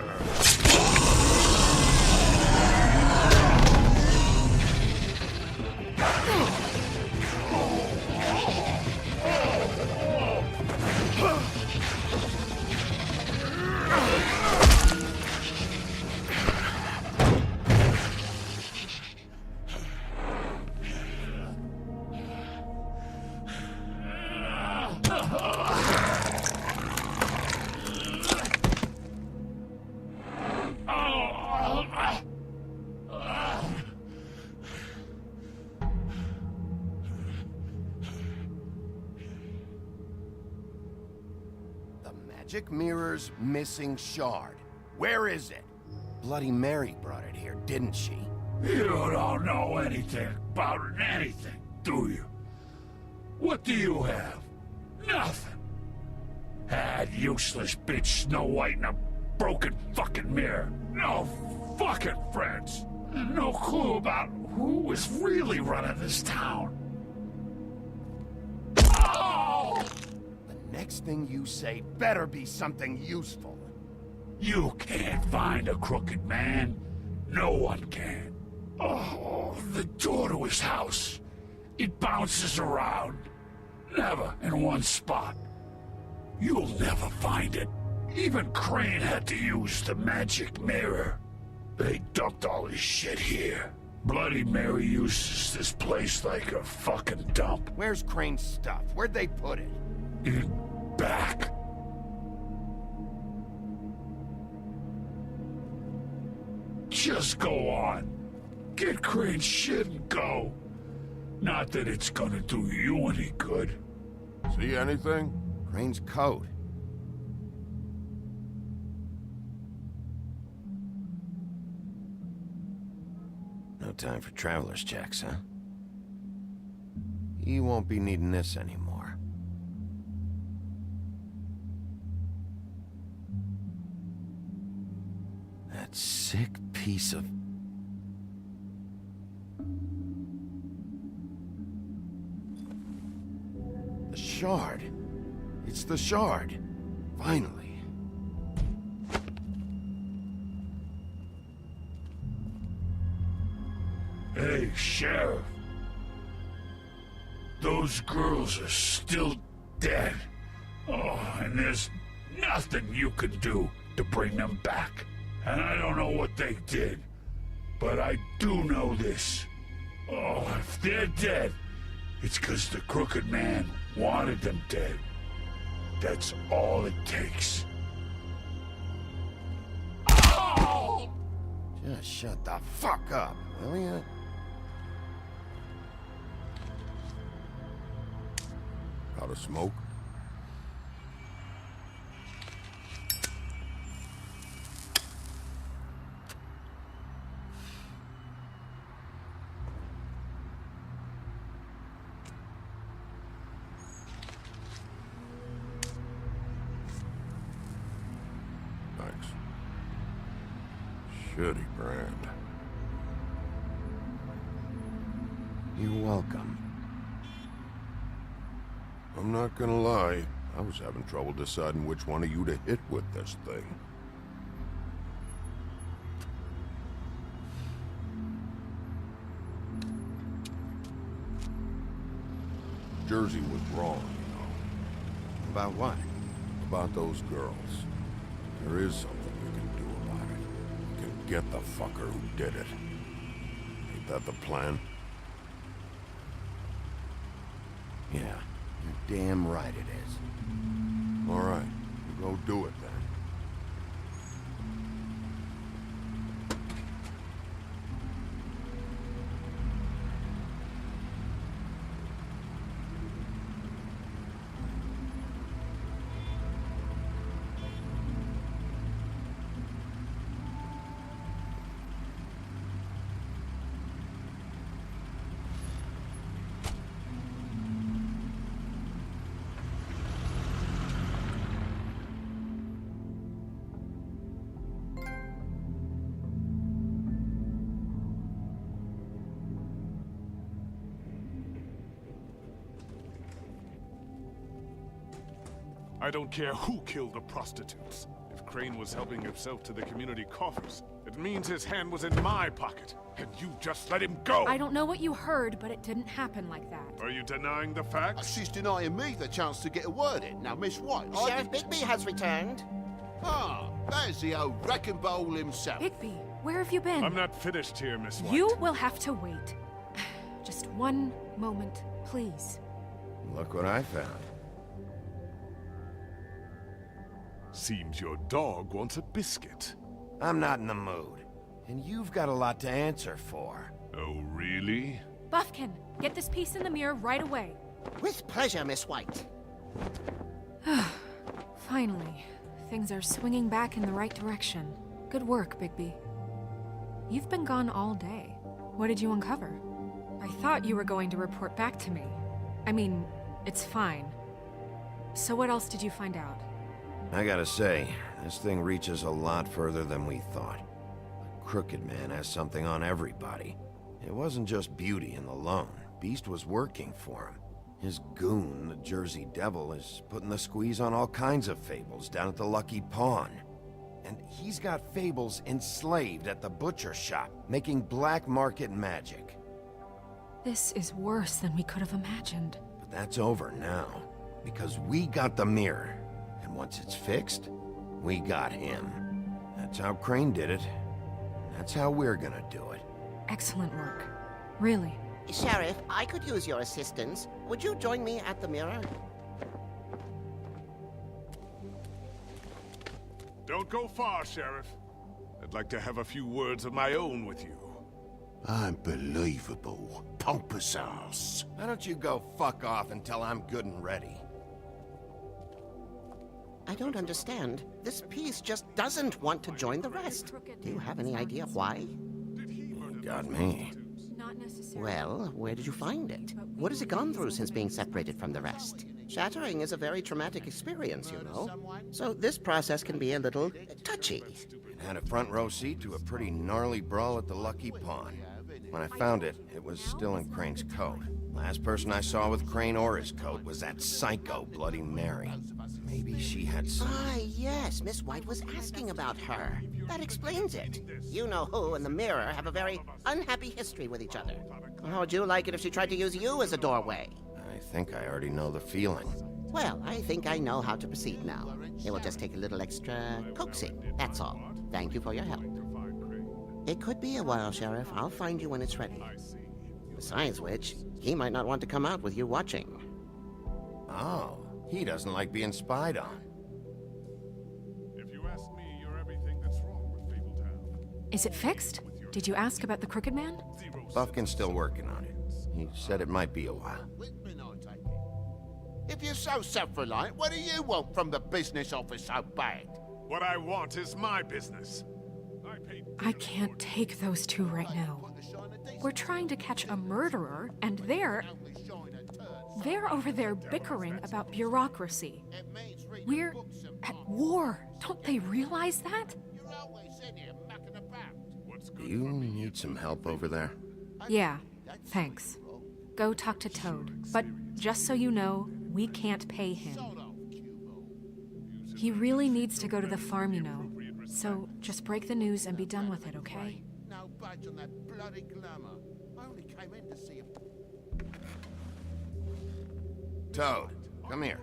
The magic mirror's missing shard. Where is it? Bloody Mary brought it here, didn't she? You don't know anything about anything, do you? What do you have? Nothing. Had useless bitch Snow White in a broken fucking mirror. No fucking friends. And no clue about who was really running this town. Oh! The next thing you say better be something useful. You can't find a crooked man. No one can. Oh, the door to his house. It bounces around. Never in one spot. You'll never find it. Even Crane had to use the magic mirror. They dumped all his shit here. Bloody Mary uses this place like a fucking dump. Where's Crane's stuff? Where'd they put it? In back. Just go on. Get Crane's shit and go. Not that it's gonna do you any good. See anything? Crane's coat. No time for traveler's checks, huh? He won't be needing this anymore. That sick piece of... The shard. It's the shard. Finally. Hey, Sheriff. Those girls are still dead. Oh, and there's nothing you can do to bring them back. And I don't know what they did, but I do know this. Oh, if they're dead, it's 'cause the Crooked Man wanted them dead. That's all it takes. Oh! Just shut the fuck up, will ya? Out of smoke? Thanks. Shitty brand. You're welcome. I'm not gonna lie, I was having trouble deciding which one of you to hit with this thing. Jersey was wrong, you know. About what? About those girls. There is something we can do about it. We can get the fucker who did it. Ain't that the plan? Yeah, you're damn right it is. All right, you go do it then. I don't care who killed the prostitutes. If Crane was helping himself to the community coffers, it means his hand was in my pocket, and you just let him go! I don't know what you heard, but it didn't happen like that. Are you denying the facts? She's denying me the chance to get a word in. Now, Miss White, Sheriff Bigby has returned. Ah, there's the old wrecking bowl himself. Bigby, where have you been? I'm not finished here, Miss White. You will have to wait. Just one moment, please. Look what I found. Seems your dog wants a biscuit. I'm not in the mood. And you've got a lot to answer for. Oh, really? Buffkin, get this piece in the mirror right away. With pleasure, Miss White. Finally, things are swinging back in the right direction. Good work, Bigby. You've been gone all day. What did you uncover? I thought you were going to report back to me. I mean, it's fine. So what else did you find out? I gotta say, this thing reaches a lot further than we thought. The Crooked Man has something on everybody. It wasn't just Beauty and the Lone. Beast was working for him. His goon, the Jersey Devil, is putting the squeeze on all kinds of fables down at the Lucky Pawn. And he's got fables enslaved at the butcher shop, making black market magic. This is worse than we could have imagined. But that's over now, because we got the mirror. And once it's fixed, We got him. That's how Crane did it. That's how we're gonna do it. Excellent work. Really. Sheriff, I could use your assistance. Would you join me at the mirror? Don't go far, Sheriff. I'd like to have a few words of my own with you. Unbelievable. Pompous ass. Why don't you go fuck off until I'm good and ready? I don't understand. This piece just doesn't want to join the rest. Do you have any idea why? You got me. Not necessarily. Well, where did you find it? What has it gone through since being separated from the rest? Shattering is a very traumatic experience, you know. So this process can be a little touchy. It had a front row seat to a pretty gnarly brawl at the Lucky Pawn. When I found it, it was still in Crane's coat. Last person I saw with Crane or his coat was that psycho Bloody Mary. Maybe she had some... Ah, yes, Miss White was asking about her. That explains it. You know who and the mirror have a very unhappy history with each other. How would you like it if she tried to use you as a doorway? I think I already know the feeling. Well, I think I know how to proceed now. It will just take a little extra coaxing, that's all. Thank you for your help. It could be a while, Sheriff. I'll find you when it's ready. Besides which, he might not want to come out with you watching. Oh, he doesn't like being spied on. If you ask me, you're everything that's wrong with Fabletown. Is it fixed? Did you ask about the Crooked Man? Buffkin's still working on it. He said it might be a while. If you're so self-reliant, what do you want from the business office so bad? What I want is my business. I can't take those two right now. We're trying to catch a murderer, and they're over there bickering about bureaucracy. We're at war. Don't they realize that? Do you need some help over there? Yeah, thanks. Go talk to Toad. But just so you know, we can't pay him. He really needs to go to the farm, you know. So just break the news and be done with it, okay? No budge on that bloody glamour. I only came in to see if... Toad, come here.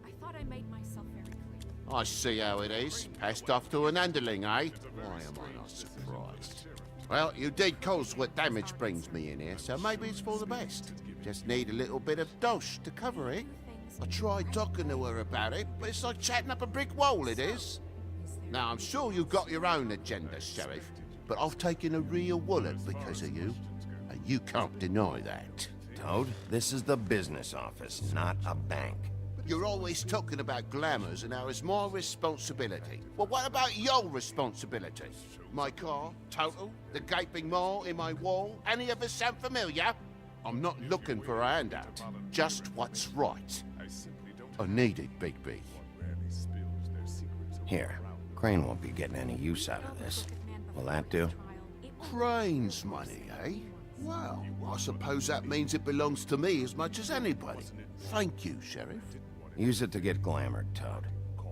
I thought I made myself very clear. I see how it is. Passed off to an underling, eh? Why am I not surprised? Well, you did cause what damage brings me in here, so maybe it's for the best. Just need a little bit of dosh to cover it. I tried talking to her about it, but it's like chatting up a brick wall, it is. Now, I'm sure you've got your own agenda, Sheriff, but I've taken a real wallet because of you, and you can't deny that. Toad, this is the business office, not a bank. You're always talking about glamours and how it's my responsibility. Well, what about your responsibility? My car, total, the gaping maw in my wall, any of us sound familiar? I'm not looking for a handout, just what's right. I need it, Bigby. Here, Crane won't be getting any use out of this. Will that do? Crane's money, eh? Well, I suppose that means it belongs to me as much as anybody. Thank you, Sheriff. Use it to get glamored, Toad.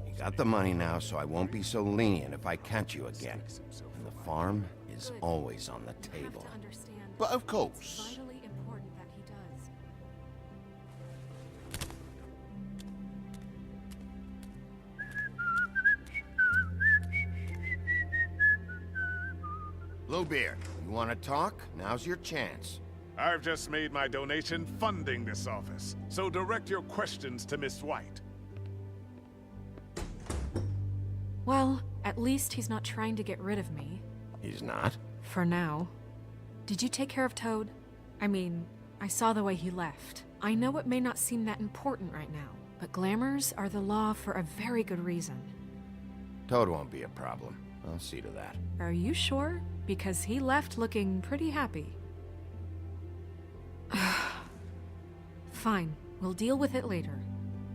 You got the money now, so I won't be so lenient if I catch you again. And the farm is always on the table. But of course. Vitally important that he does. Bluebeard, you want to talk? Now's your chance. I've just made my donation funding this office, so direct your questions to Miss White. Well, at least he's not trying to get rid of me. He's not? For now. Did you take care of Toad? I mean, I saw the way he left. I know it may not seem that important right now, but glamours are the law for a very good reason. Toad won't be a problem. I'll see to that. Are you sure? Because he left looking pretty happy. Fine, we'll deal with it later.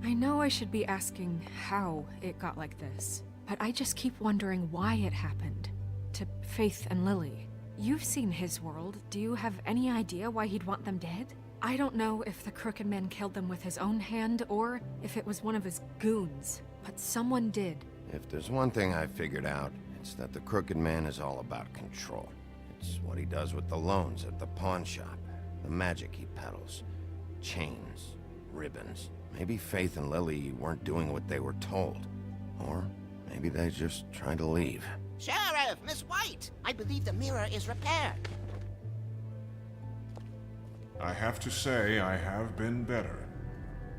I know I should be asking how it got like this, but I just keep wondering why it happened. To Faith and Lily. You've seen his world. Do you have any idea why he'd want them dead? I don't know if the Crooked Man killed them with his own hand or if it was one of his goons, but someone did. If there's one thing I figured out, it's that the Crooked Man is all about control. It's what he does with the loans at the pawn shop, the magic he peddles, chains, ribbons. Maybe Faith and Lily weren't doing what they were told. Or Maybe they just tried to leave. Sheriff, Miss White! I believe the mirror is repaired. I have to say I have been better.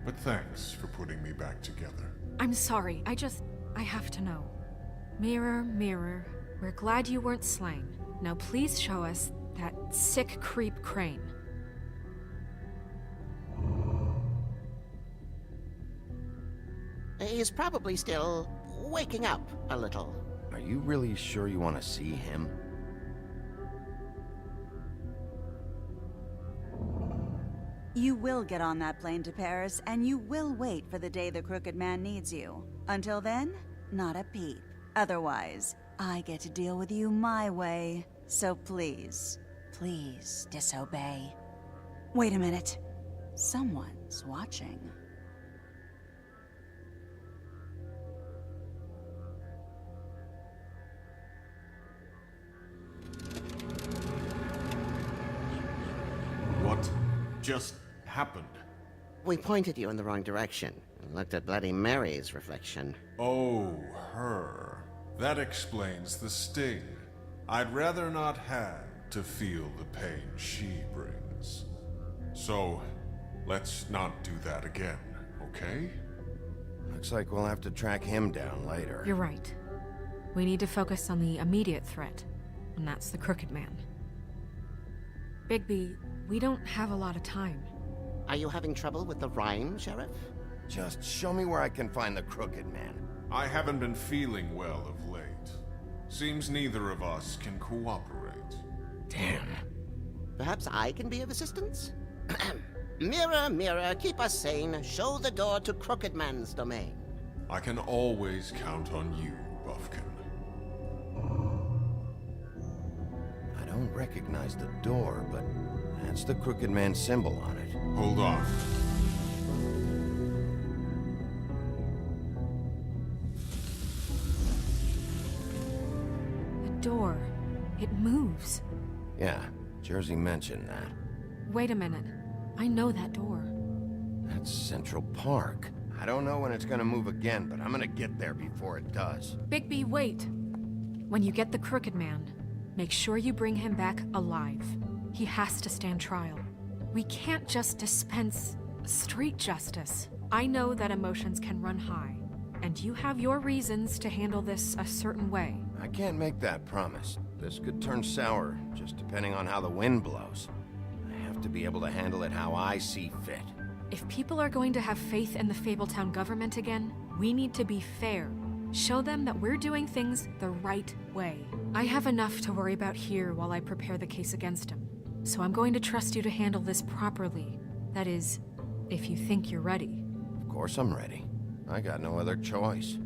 But thanks for putting me back together. I'm sorry, I have to know. Mirror, mirror, we're glad you weren't slain. Now please show us that sick creep Crane. He's probably still waking up a little. Are you really sure you want to see him? You will get on that plane to Paris, and you will wait for the day the Crooked Man needs you. Until then, not a peep. Otherwise, I get to deal with you my way. So please, please disobey. Wait a minute. Someone's watching. What just happened? We pointed you in the wrong direction and looked at Bloody Mary's reflection. Oh, her. That explains the sting. I'd rather not have to feel the pain she brings. So, let's not do that again, okay? Looks like we'll have to track him down later. You're right. We need to focus on the immediate threat, and that's the Crooked Man. Bigby, we don't have a lot of time. Are you having trouble with the rhyme, Sheriff? Just show me where I can find the Crooked Man. I haven't been feeling well of late. Seems neither of us can cooperate. Damn. Perhaps I can be of assistance? Mirror, mirror, keep us sane. Show the door to Crooked Man's domain. I can always count on you, Buffkin. I don't recognize the door, but that's the Crooked Man symbol on it. Hold on. The door. It moves. Yeah, Jersey mentioned that. Wait a minute. I know that door. That's Central Park. I don't know when it's gonna move again, but I'm gonna get there before it does. Bigby, wait! When you get the Crooked Man, make sure you bring him back alive. He has to stand trial. We can't just dispense street justice. I know that emotions can run high, and you have your reasons to handle this a certain way. I can't make that promise. This could turn sour, just depending on how the wind blows. I have to be able to handle it how I see fit. If people are going to have faith in the Fabletown government again, we need to be fair. Show them that we're doing things the right way. I have enough to worry about here while I prepare the case against him. So I'm going to trust you to handle this properly. That is, if you think you're ready. Of course I'm ready. I got no other choice.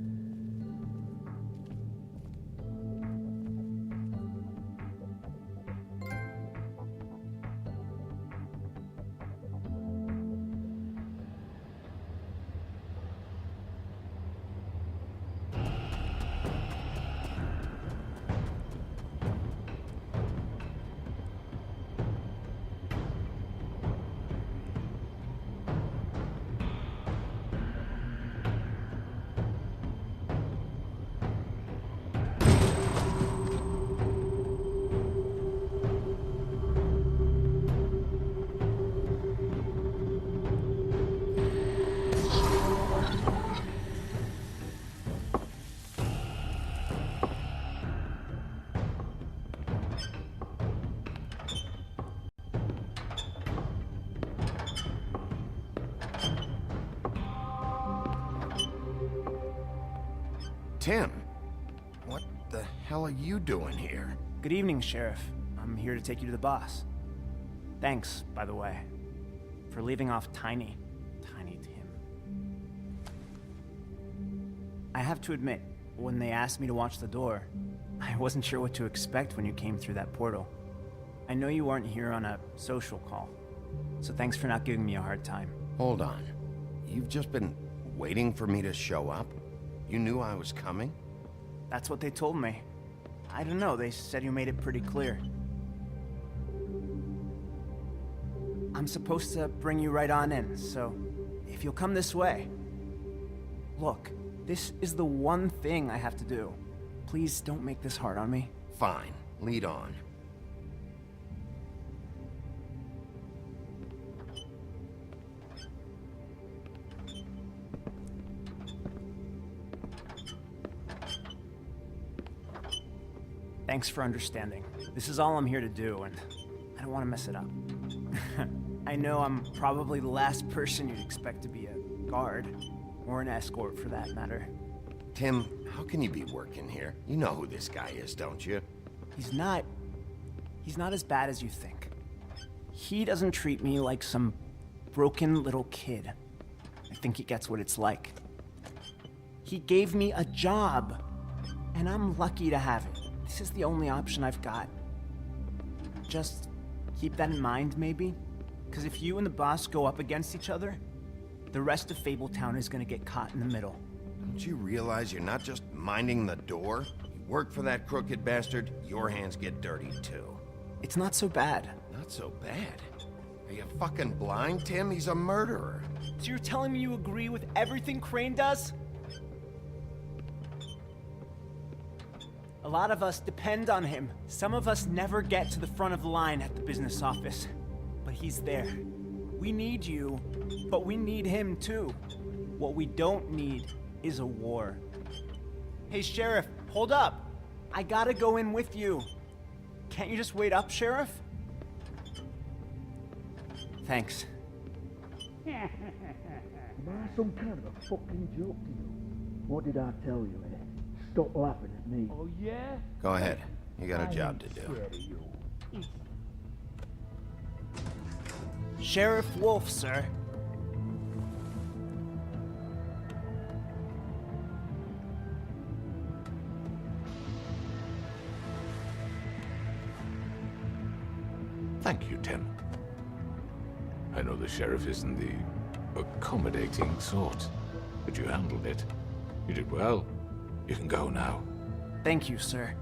Tim, what the hell are you doing here? Good evening, Sheriff. I'm here to take you to the boss. Thanks, by the way, for leaving off Tiny Tim. I have to admit, when they asked me to watch the door, I wasn't sure what to expect when you came through that portal. I know you weren't here on a social call, so thanks for not giving me a hard time. Hold on. You've just been waiting for me to show up? You knew I was coming? That's what they told me. I don't know, they said you made it pretty clear. I'm supposed to bring you right on in, so if you'll come this way. Look, This is the one thing I have to do. Please don't make this hard on me. Fine. Lead on. Thanks for understanding. This is all I'm here to do, and I don't want to mess it up. I know I'm probably the last person you'd expect to be a guard, or an escort for that matter. Tim, how can you be working here? You know who this guy is, don't you? He's not as bad as you think. He doesn't treat me like some broken little kid. I think he gets what it's like. He gave me a job, and I'm lucky to have it. This is the only option I've got. Just keep that in mind, maybe? Because if you and the boss go up against each other, the rest of Fabletown is gonna get caught in the middle. Don't you realize you're not just minding the door? You work for that crooked bastard, your hands get dirty too. It's not so bad. Not so bad? Are you fucking blind, Tim? He's a murderer. So you're telling me you agree with everything Crane does? A lot of us depend on him. Some of us never get to the front of the line at the business office. But he's there. We need you, but we need him too. What we don't need is a war. Hey, Sheriff, hold up. I gotta go in with you. Can't you just wait up, Sheriff? Thanks. Am I some kind of a fucking joke to you? What did I tell you, eh? Stop laughing at me. Oh, yeah? Go ahead. You got a job to do. Sheriff Wolf, sir. Thank you, Tim. I know the sheriff isn't the accommodating sort, but you handled it. You did well. You can go now. Thank you, sir.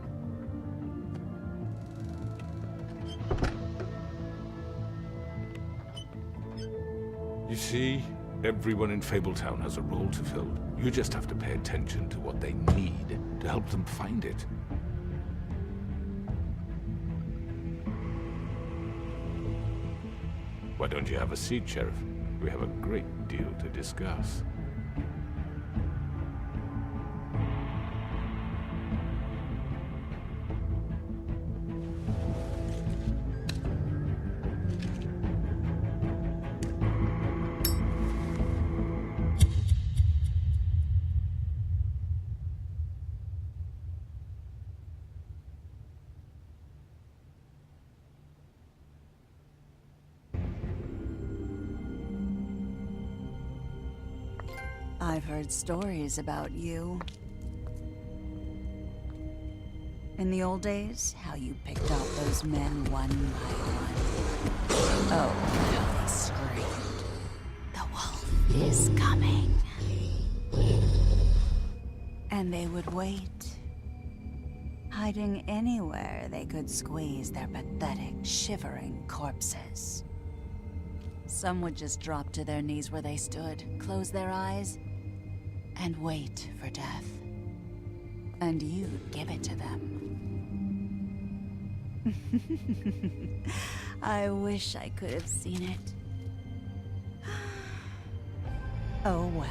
You see, everyone in Fabletown has a role to fill. You just have to pay attention to what they need to help them find it. Why don't you have a seat, Sheriff? We have a great deal to discuss. I've heard stories about you. In the old days, how you picked off those men one by one. Oh, how they screamed. The wolf is coming. And they would wait, hiding anywhere they could squeeze their pathetic, shivering corpses. Some would just drop to their knees where they stood, close their eyes, and wait for death. And you'd give it to them. I wish I could have seen it. Oh well.